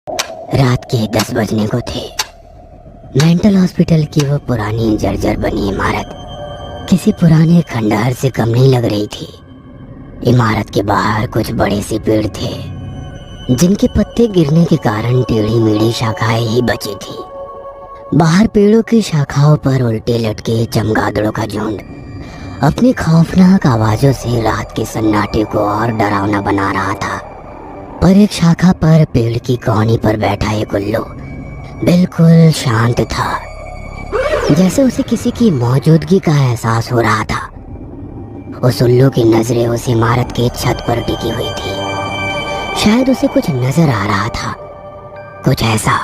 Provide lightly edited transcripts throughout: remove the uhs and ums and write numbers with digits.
रात के 10 बजने को थे। मेंटल हॉस्पिटल की वो पुरानी जर्जर बनी इमारत किसी पुराने खंडहर से कम नहीं लग रही थी। इमारत के बाहर कुछ बड़े से पेड़ थे जिनके पत्ते गिरने के कारण टेढ़ी मेढ़ी शाखाएं ही बची थी। बाहर पेड़ों की शाखाओं पर उल्टे लटके चमगादड़ों का झुंड अपनी खौफनाक आवाजों से रात के सन्नाटे को और डरावना बना रहा था। पर एक शाखा पर पेड़ की कोहनी पर बैठा एक उल्लू बिल्कुल शांत था, जैसे उसे किसी की मौजूदगी का एहसास हो रहा था। उस उल्लू की नजरें उस इमारत के छत पर टिकी हुई थी। शायद उसे कुछ नजर आ रहा था, कुछ ऐसा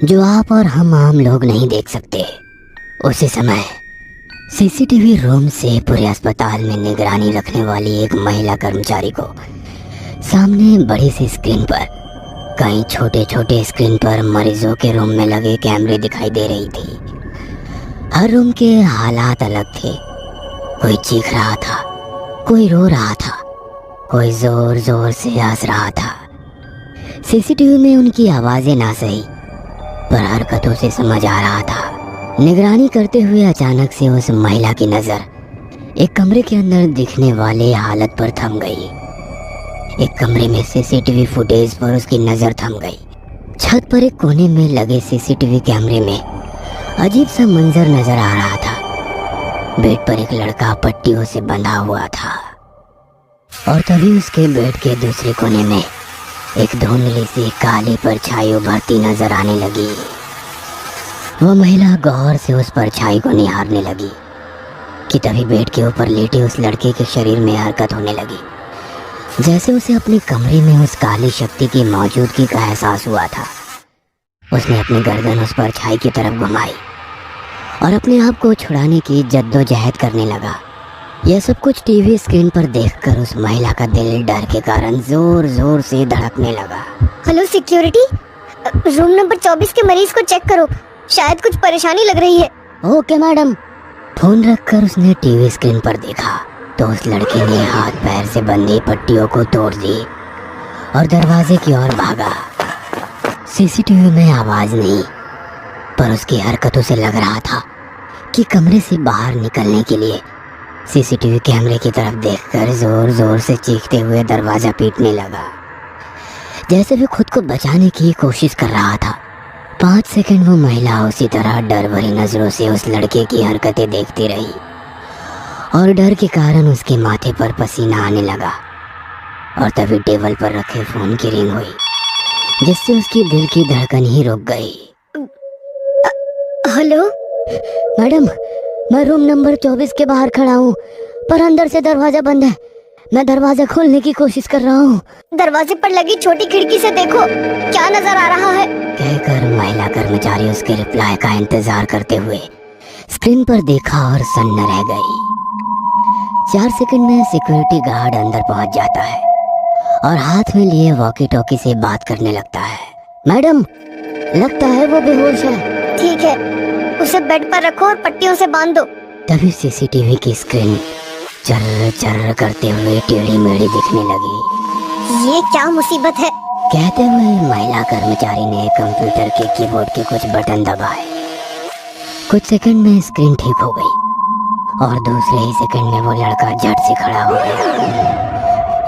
जो आप और हम आम लोग नहीं देख सकते। उसी समय सीसीटीवी रूम से पूरे अस्पताल में निगरानी रखने वाली एक महिला कर्मचारी को सामने बड़ी सी स्क्रीन पर कई छोटे छोटे स्क्रीन पर मरीजों के रूम में लगे कैमरे दिखाई दे रही थी। हर रूम के हालात अलग थे। कोई चीख रहा था, कोई रो रहा था, कोई जोर जोर से हंस रहा था। सीसीटीवी में उनकी आवाजें ना सही पर हरकतों से समझ आ रहा था। निगरानी करते हुए अचानक से उस महिला की नजर एक कमरे के अंदर दिखने वाले हालत पर थम गई। एक कमरे में सीसीटीवी फुटेज पर उसकी नजर थम गई। छत पर एक कोने में लगे सीसीटीवी कैमरे में अजीब सा मंजर नजर आ रहा था। बेड पर एक लड़का पट्टियों से बंधा हुआ था और तभी उसके बेड के दूसरे कोने में एक धुंधली सी काली परछाई उभरती नजर आने लगी। वो महिला गौर से उस परछाई को निहारने लगी कि तभी बेड के ऊपर लेटे उस लड़के के शरीर में हरकत होने लगी, जैसे उसे अपने कमरे में उस काली शक्ति की मौजूदगी का एहसास हुआ था। उसने अपनी गर्दन उस परछाई की तरफ घुमाई और अपने आप को छुड़ाने की जद्दोजहद करने लगा। यह सब कुछ टीवी स्क्रीन पर देखकर उस महिला का दिल डर के कारण जोर जोर से धड़कने लगा। हेलो सिक्योरिटी, रूम नंबर 24 के मरीज को चेक करो, शायद कुछ परेशानी लग रही है। Okay madam. फोन रखकर उसने टीवी स्क्रीन पर देखा तो उस लड़के ने हाथ पैर से बंधी पट्टियों को तोड़ दी और दरवाजे की ओर भागा। सीसीटीवी में आवाज नहीं पर उसकी हरकतों से लग रहा था कि कमरे से बाहर निकलने के लिए सीसीटीवी कैमरे की तरफ देखकर जोर जोर से चीखते हुए दरवाजा पीटने लगा, जैसे भी खुद को बचाने की कोशिश कर रहा था। 5 सेकंड वो महिला उसी तरह डर भरी नजरों से उस लड़के की हरकतें देखती रही और डर के कारण उसके माथे पर पसीना आने लगा। और तभी टेबल पर रखे फोन की रिंग हुई, जिससे उसकी दिल की धड़कन ही रुक गई। हेलो मैडम, मैं रूम नंबर 24 के बाहर खड़ा हूँ पर अंदर से दरवाजा बंद है। मैं दरवाजा खोलने की कोशिश कर रहा हूँ। दरवाजे पर लगी छोटी खिड़की से देखो, क्या नजर आ रहा है? कहकर महिला कर्मचारी उसके रिप्लाई का इंतजार करते हुए स्क्रीन पर देखा और सन्न रह गई। 4 सेकंड में सिक्योरिटी गार्ड अंदर पहुंच जाता है और हाथ में लिए वॉकी टॉकी से बात करने लगता है। मैडम, लगता है वो बेहोश है। ठीक है, उसे बेड पर रखो और पट्टियों से बांध दो। तभी सीसीटीवी की स्क्रीन चर्र चर्र करते हुए टेढ़ी मेढ़ी दिखने लगी। ये क्या मुसीबत है? कहते हुए महिला कर्मचारी ने कंप्यूटर के कीबोर्ड के कुछ बटन दबाए। कुछ सेकंड में स्क्रीन ठीक हो गई और दूसरे ही सेकंड में वो लड़का झट से खड़ा हो गया।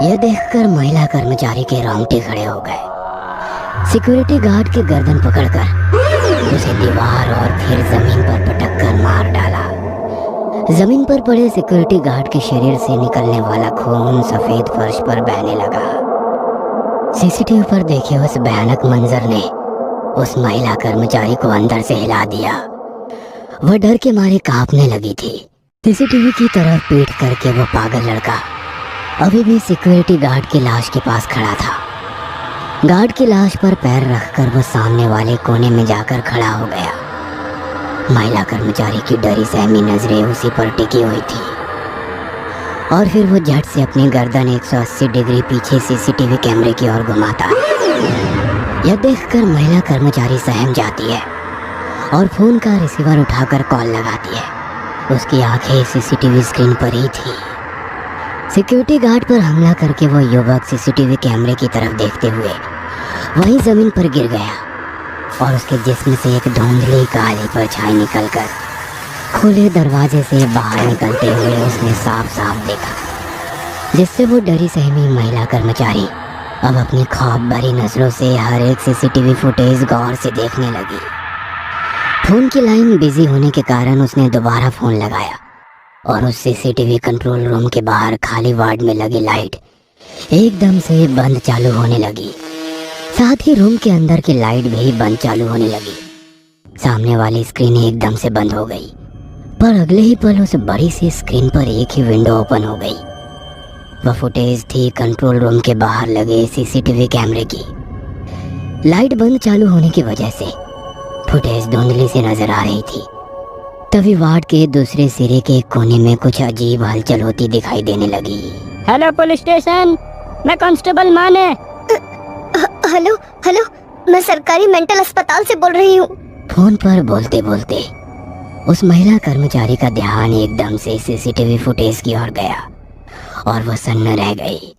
यह देखकर महिला कर्मचारी के रोंगटे खड़े हो गए। सिक्योरिटी गार्ड की गर्दन पकड़कर उसे दीवार और फिर जमीन पर पटक कर मार डाला। जमीन पर पड़े सिक्योरिटी गार्ड के शरीर से निकलने वाला खून सफेद फर्श पर बहने लगा। सीसीटीवी पर देखे उस भयानक मंजर ने उस महिला कर्मचारी को अंदर से हिला दिया। वह डर के मारे कांपने लगी थी। सीसीटीवी की तरफ पीठ करके वो पागल लड़का अभी भी सिक्योरिटी गार्ड की लाश के पास खड़ा था। गार्ड की लाश पर पैर रखकर वो सामने वाले कोने में जाकर खड़ा हो गया। महिला कर्मचारी की डरी सहमी नजरें उसी पर टिकी हुई थी और फिर वो झट से अपनी गर्दन 180 डिग्री पीछे सीसीटीवी कैमरे की ओर घुमाता है। यह देखकर महिला कर्मचारी सहम जाती है और फोन का रिसीवर उठाकर कॉल लगाती है। उसकी आंखें सीसीटीवी स्क्रीन पर ही थी। सिक्योरिटी गार्ड पर हमला करके वो युवक सीसीटीवी कैमरे की तरफ देखते हुए वहीं जमीन पर गिर गया और उसके जिस्म से एक धुंधली काली परछाई निकलकर खुले दरवाजे से बाहर निकलते हुए उसने साफ साफ देखा, जिससे वो डरी सहमी महिला कर्मचारी अब अपनी ख्वाब भरी नजरों से हर एक सीसीटीवी फुटेज गौर से देखने लगी। फोन की लाइन बिजी होने के कारण उसने दोबारा फोन लगाया और उस सीसीटीवी कंट्रोल रूम के बाहर खाली वार्ड में लगी लाइट एकदम से बंद चालू होने लगी। साथ ही रूम के अंदर की लाइट भी बंद चालू होने लगी। सामने वाली स्क्रीन एकदम से बंद हो गई, पर अगले ही पल उस बड़ी सी स्क्रीन पर एक ही विंडो ओपन हो गई। वह फुटेज थी कंट्रोल रूम के बाहर लगे सीसीटीवी कैमरे की। लाइट बंद चालू होने की वजह से फुटेज धुंधली से नजर आ रही थी। तभी वार्ड के दूसरे सिरे के कोने में कुछ अजीब हलचल होती दिखाई देने लगी। हेलो पुलिस स्टेशन, मैं कांस्टेबल माने। हेलो हेलो, मैं सरकारी मेंटल अस्पताल से बोल रही हूँ। फोन पर बोलते बोलते उस महिला कर्मचारी का ध्यान एकदम से सीसीटीवी फुटेज की ओर गया और वह सन्न रह गई,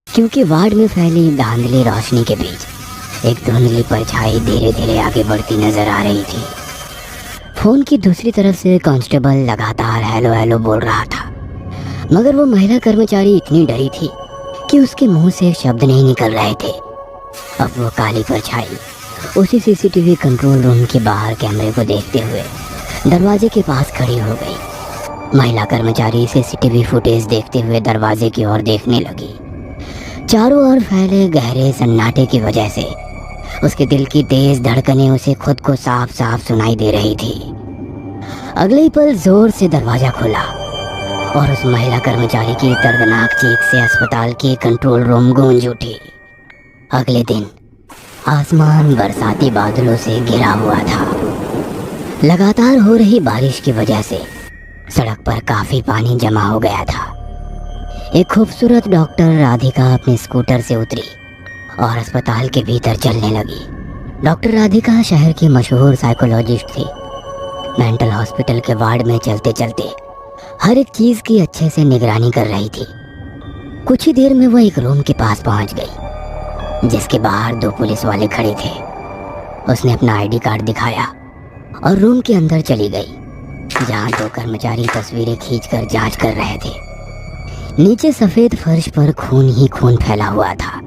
क्योंकि वार्ड में फैली धांधली रोशनी के बीच एक धुंधली परछाई धीरे धीरे आगे बढ़ती नजर आ रही थी। फोन की दूसरी तरफ से कांस्टेबल लगातार हेलो हेलो बोल रहा था, मगर वो महिला कर्मचारी इतनी डरी थी कि उसके मुंह से शब्द नहीं निकल रहे थे। अब वो काली परछाई उसी सीसीटीवी कंट्रोल रूम के बाहर कैमरे को देखते हुए दरवाजे के पास खड़ी हो गई। महिला कर्मचारी सीसीटीवी फुटेज देखते हुए दरवाजे की ओर देखने लगी। चारों ओर फैले गहरे सन्नाटे की वजह से उसके दिल की तेज धड़कनें उसे खुद को साफ साफ सुनाई दे रही थी। अगले ही पल जोर से दरवाजा खुला और उस महिला कर्मचारी की दर्दनाक चीख से अस्पताल की कंट्रोल रूम गूंज उठी। अगले दिन आसमान बरसाती बादलों से घिरा हुआ था। लगातार हो रही बारिश की वजह से सड़क पर काफी पानी जमा हो गया था। एक खूबसूरत डॉक्टर राधिका अपने स्कूटर से उतरी और अस्पताल के भीतर चलने लगी। डॉक्टर राधिका शहर की मशहूर साइकोलॉजिस्ट थी। मेंटल हॉस्पिटल के वार्ड में चलते चलते हर एक चीज की अच्छे से निगरानी कर रही थी। कुछ ही देर में वह एक रूम के पास पहुंच गई, जिसके बाहर 2 पुलिस वाले खड़े थे। उसने अपना आईडी कार्ड दिखाया और रूम के अंदर चली गई, जहां 2 कर्मचारी तस्वीरें खींचकर जांच कर रहे थे। नीचे सफेद फर्श पर खून ही खून फैला हुआ था,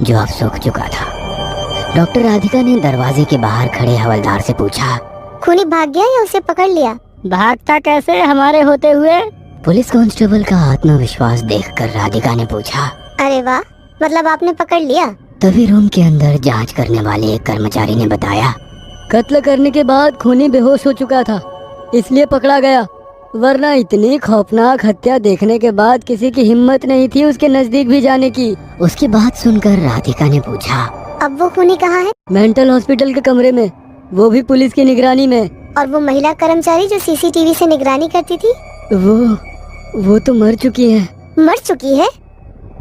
जो अब सूख चुका था। डॉक्टर राधिका ने दरवाजे के बाहर खड़े हवलदार से पूछा, खूनी भाग गया या उसे पकड़ लिया? भागता कैसे हमारे होते हुए? पुलिस कांस्टेबल का आत्मविश्वास देखकर राधिका ने पूछा। अरे वाह, मतलब आपने पकड़ लिया? तभी रूम के अंदर जांच करने वाले एक कर्मचारी ने बताया, कत्ल करने के बाद खूनी बेहोश हो चुका था, इसलिए पकड़ा गया, वरना इतनी खौफनाक हत्या देखने के बाद किसी की हिम्मत नहीं थी उसके नजदीक भी जाने की। उसकी बात सुनकर राधिका ने पूछा, अब वो खूनी कहाँ है? मेंटल हॉस्पिटल के कमरे में, वो भी पुलिस की निगरानी में। और वो महिला कर्मचारी जो सीसीटीवी से निगरानी करती थी? वो तो मर चुकी है। मर चुकी है?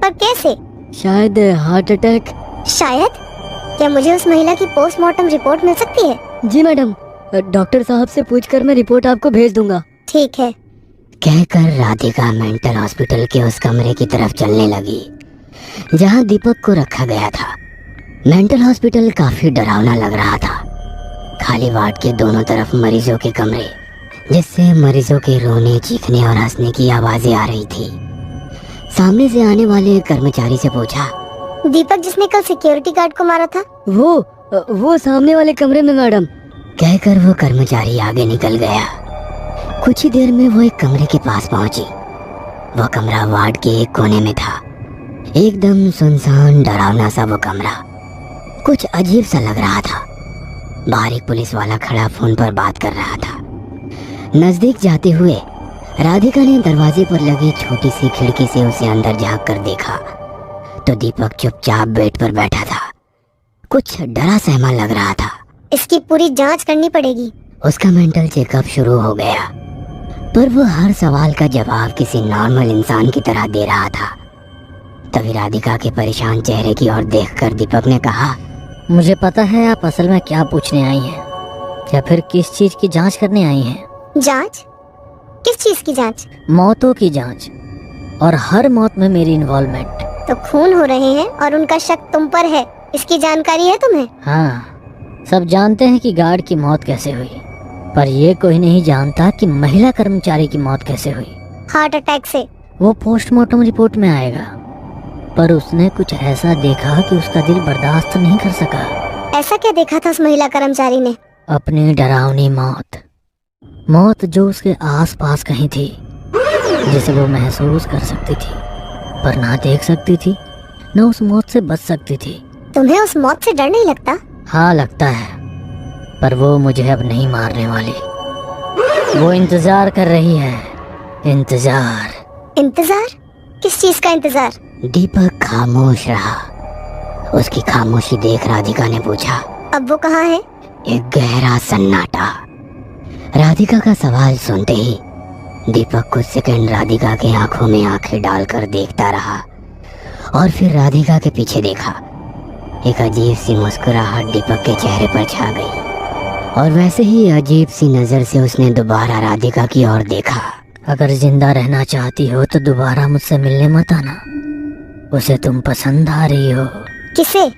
पर कैसे? शायद हार्ट अटैक। शायद? क्या मुझे उस महिला की पोस्टमार्टम रिपोर्ट मिल सकती है? जी मैडम, डॉक्टर साहब से पूछकर मैं रिपोर्ट आपको भेज दूंगा। ठीक है। कहकर राधिका मेंटल हॉस्पिटल के उस कमरे की तरफ चलने लगी जहां दीपक को रखा गया था। मेंटल हॉस्पिटल काफी डरावना लग रहा था। खाली वार्ड के दोनों तरफ मरीजों के कमरे, जिससे मरीजों के रोने, चीखने और हंसने की आवाजें आ रही थी। सामने से आने वाले कर्मचारी से पूछा, दीपक जिसने कल सिक्योरिटी गार्ड को मारा था? वो सामने वाले कमरे में मैडम। कहकर वो कर्मचारी आगे निकल गया। कुछ ही देर में वो एक कमरे के पास पहुंची। वह कमरा वार्ड के एक कोने में था। एकदम सुनसान डरावना सा वो कमरा कुछ अजीब सा लग रहा था। बाहर एक पुलिस वाला खड़ा फोन पर बात कर रहा था। नजदीक जाते हुए राधिका ने दरवाजे पर लगी छोटी सी खिड़की से उसे अंदर झांक कर देखा तो दीपक चुपचाप बेड पर बैठा था। कुछ डरा सहमा लग रहा था। इसकी पूरी जांच करनी पड़ेगी। उसका मेंटल चेकअप शुरू हो गया, पर वो हर सवाल का जवाब किसी नॉर्मल इंसान की तरह दे रहा था। तभी राधिका के परेशान चेहरे की ओर देखकर दीपक ने कहा, मुझे पता है आप असल में क्या पूछने आई हैं, या फिर किस चीज की जांच करने आई हैं। जांच? किस चीज की जांच? मौतों की जांच, और हर मौत में मेरी इन्वॉल्वमेंट। तो खून हो रहे हैं और उनका शक तुम पर है, इसकी जानकारी है तुम्हें? हाँ, सब जानते हैं कि गार्ड की मौत कैसे हुई, पर ये कोई नहीं जानता कि महिला कर्मचारी की मौत कैसे हुई। हार्ट अटैक से। वो पोस्टमार्टम रिपोर्ट में आएगा, पर उसने कुछ ऐसा देखा कि उसका दिल बर्दाश्त नहीं कर सका। ऐसा क्या देखा था उस महिला कर्मचारी ने? अपनी डरावनी मौत, मौत जो उसके आसपास कहीं थी, जिसे वो महसूस कर सकती थी, पर ना देख सकती थी, न उस मौत से बच सकती थी। तुम्हें उस मौत से डर नहीं लगता? हाँ लगता है, पर वो मुझे अब नहीं मारने वाली। वो इंतजार कर रही है। इंतजार। इंतजार? किस चीज का इंतजार? दीपक खामोश रहा। उसकी खामोशी देख राधिका ने पूछा। अब वो कहाँ है? एक गहरा सन्नाटा। राधिका का सवाल सुनते ही दीपक कुछ सेकंड राधिका की आंखों में आंखें डालकर देखता रहा और फिर राधिका के पीछे देखा। एक अजीब सी मुस्कुराहट दीपक के चेहरे पर छा गई और वैसे ही अजीब सी नजर से उसने दोबारा राधिका की ओर देखा। अगर जिंदा रहना चाहती हो तो दोबारा मुझसे मिलने मत आना। उसे तुम पसंद आ रही हो। किसे?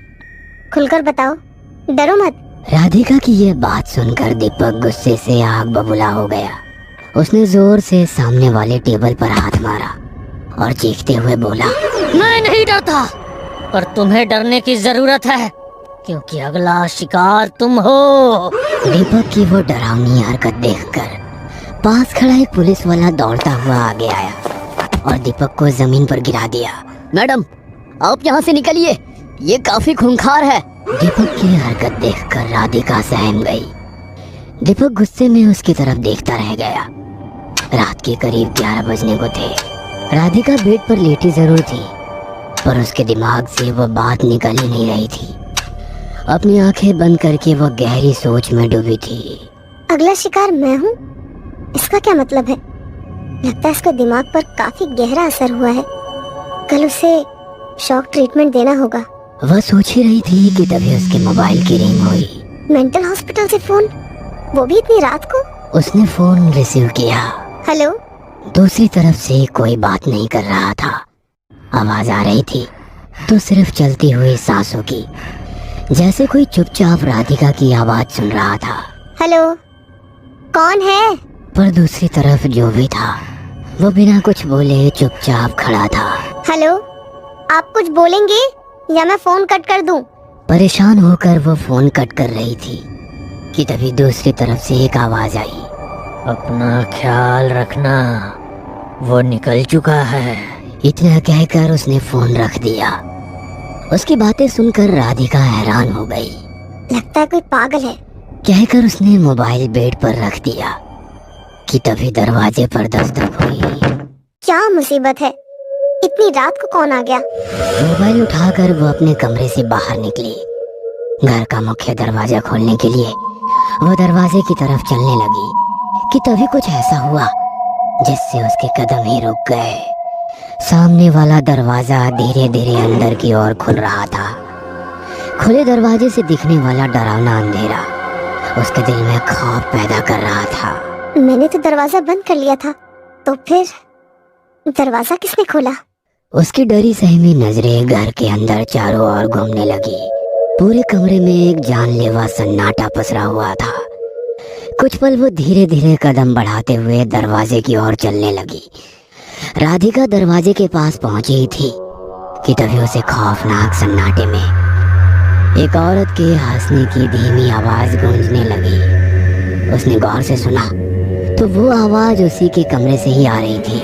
खुलकर बताओ, डरो मत। राधिका की ये बात सुनकर दीपक गुस्से से आग बबूला हो गया। उसने जोर से सामने वाले टेबल पर हाथ मारा और चीखते हुए बोला, मैं नहीं डरता, पर तुम्हें डरने की जरूरत है, क्योंकि अगला शिकार तुम हो। दीपक की वो डरावनी हरकत देखकर पास खड़ा एक पुलिस वाला दौड़ता हुआ आगे आया और दीपक को जमीन पर गिरा दिया। मैडम, आप यहाँ से निकलिए, ये काफी खूंखार है। दीपक की हरकत देखकर राधिका सहम गई। दीपक गुस्से में उसकी तरफ देखता रह गया। रात के करीब 11 बजने को थे। राधिका बेड पर लेटी जरूर थी, पर उसके दिमाग से वो बात निकल ही नहीं रही थी। अपनी आंखें बंद करके वो गहरी सोच में डूबी थी। अगला शिकार मैं हूँ? इसका क्या मतलब है? लगता है इसका दिमाग पर काफी गहरा असर हुआ है। कल उसे शॉक ट्रीटमेंट देना होगा। वह सोच ही रही थी कि तभी उसके मोबाइल की रिंग हुई। मेंटल हॉस्पिटल से फोन, वो भी इतनी रात को? उसने फोन रिसीव किया। हेलो? दूसरी तरफ से कोई बात नहीं कर रहा था। आवाज आ रही थी तो सिर्फ चलती हुई सांसों की, जैसे कोई चुपचाप राधिका की आवाज सुन रहा था। हेलो? कौन है? पर दूसरी तरफ जो भी था वो बिना कुछ बोले चुपचाप खड़ा था। हेलो? आप कुछ बोलेंगे या मैं फोन कट कर दूं? परेशान होकर वो फोन कट कर रही थी कि तभी दूसरी तरफ से एक आवाज आई। अपना ख्याल रखना, वो निकल चुका है। इतना कहकर उसने फोन रख दिया। उसकी बातें सुनकर राधिका हैरान हो गई। लगता है कोई पागल है। कहकर उसने मोबाइल बेड पर रख दिया कि तभी दरवाजे पर दस्तक हुई। क्या मुसीबत है? इतनी रात को कौन आ गया? मोबाइल उठाकर वो अपने कमरे से बाहर निकली। घर का मुख्य दरवाजा खोलने के लिए वो दरवाजे की तरफ चलने लगी कि तभी कुछ ऐसा हुआ जिससे उसके कदम ही रुक गए। सामने वाला दरवाजा धीरे धीरे अंदर की ओर खुल रहा था। खुले दरवाजे से दिखने वाला डरावना अंधेरा उसके दिल में खौफ पैदा कर रहा था। मैंने तो दरवाजा बंद कर लिया था, तो फिर दरवाजा किसने खोला? उसकी डरी सहमी नजरें घर के अंदर चारों ओर घूमने लगी। पूरे कमरे में एक जानलेवा सन्नाटा पसरा हुआ था। कुछ पल वो धीरे धीरे कदम बढ़ाते हुए दरवाजे की ओर चलने लगी। राधिका दरवाजे के पास पहुंची थी कि तभी उसे खौफनाक सन्नाटे में एक औरत के हंसने की धीमी आवाज गूंजने लगी। उसने गौर से सुना तो वो आवाज उसी के कमरे से ही आ रही थी।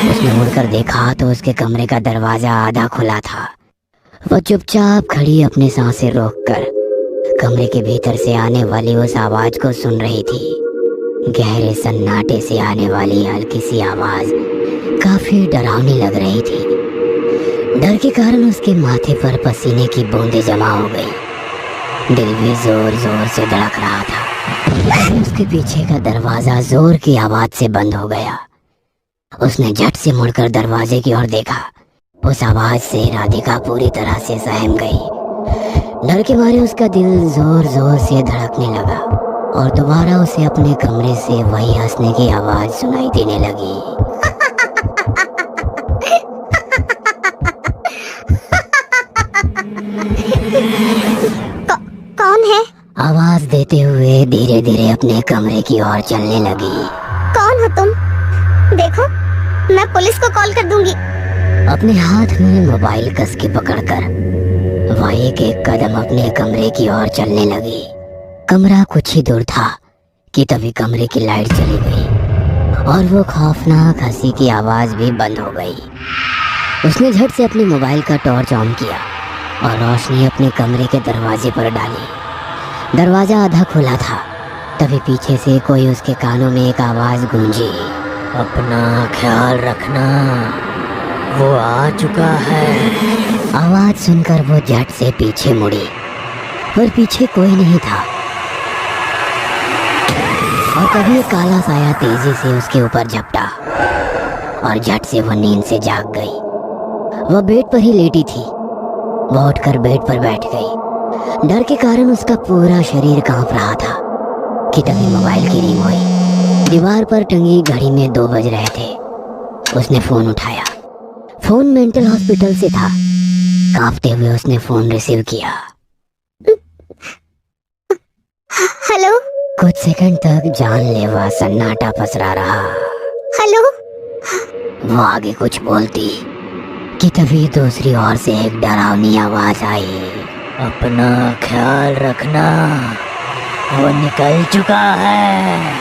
उसने मुड़कर देखा तो उसके कमरे का दरवाजा आधा खुला था। वो चुपचाप खड़ी अपने सांसें रोककर कमरे के भीतर से आने वाली उस आवाज को सुन रही थी। गहरे सन्नाटे से आने वाली हल्की सी आवाज काफी डरावनी लग रही थी। डर के कारण उसके माथे पर पसीने की बूंदें जमा हो गई। दिल भी जोर जोर से धड़क रहा था। उसके पीछे का दरवाजा जोर की आवाज से बंद हो गया। उसने झट से मुड़कर दरवाजे की ओर देखा। उस आवाज से राधिका पूरी तरह से सहम गई। डर के मारे उसका दिल जोर जोर से धड़कने लगा और दोबारा उसे अपने कमरे से वही हंसने की आवाज सुनाई देने लगी। देते हुए धीरे धीरे अपने कमरे की ओर चलने लगी। कौन हो तुम? देखो, मैं पुलिस को कॉल कर दूंगी। अपने हाथ में मोबाइल कस के पकड़कर वह एक एक कदम अपने कमरे की ओर चलने लगी। कमरा कुछ ही दूर था कि तभी कमरे की लाइट चली गई और वो खौफनाक हंसी की आवाज भी बंद हो गई। उसने झट से अपने मोबाइल का टॉर्च ऑन किया और रोशनी अपने कमरे के दरवाजे पर डाली। दरवाजा आधा खुला था, तभी पीछे से कोई उसके कानों में एक आवाज गूंजी। अपना ख्याल रखना, वो आ चुका है। आवाज सुनकर वो झट से पीछे मुड़ी, पर पीछे कोई नहीं था और तभी एक काला साया तेजी से उसके ऊपर झपटा और झट से वो नींद से जाग गई। वह बेड पर ही लेटी थी। वह उठकर बेड पर बैठ गई। डर के कारण उसका पूरा शरीर कांप रहा था कि तभी मोबाइल की रिंग हुई। दीवार पर टंगी घड़ी में 2 बज रहे थे। उसने फोन उठाया। फोन मेंटल हॉस्पिटल से था। कांपते हुए उसने फोन रिसीव किया। हेलो कुछ सेकंड तक जानलेवा सन्नाटा पसरा रहा। हेलो। वो आगे कुछ बोलती कि तभी दूसरी ओर से एक डरावनी आवाज आई। अपना ख्याल रखना, वो निकल चुका है।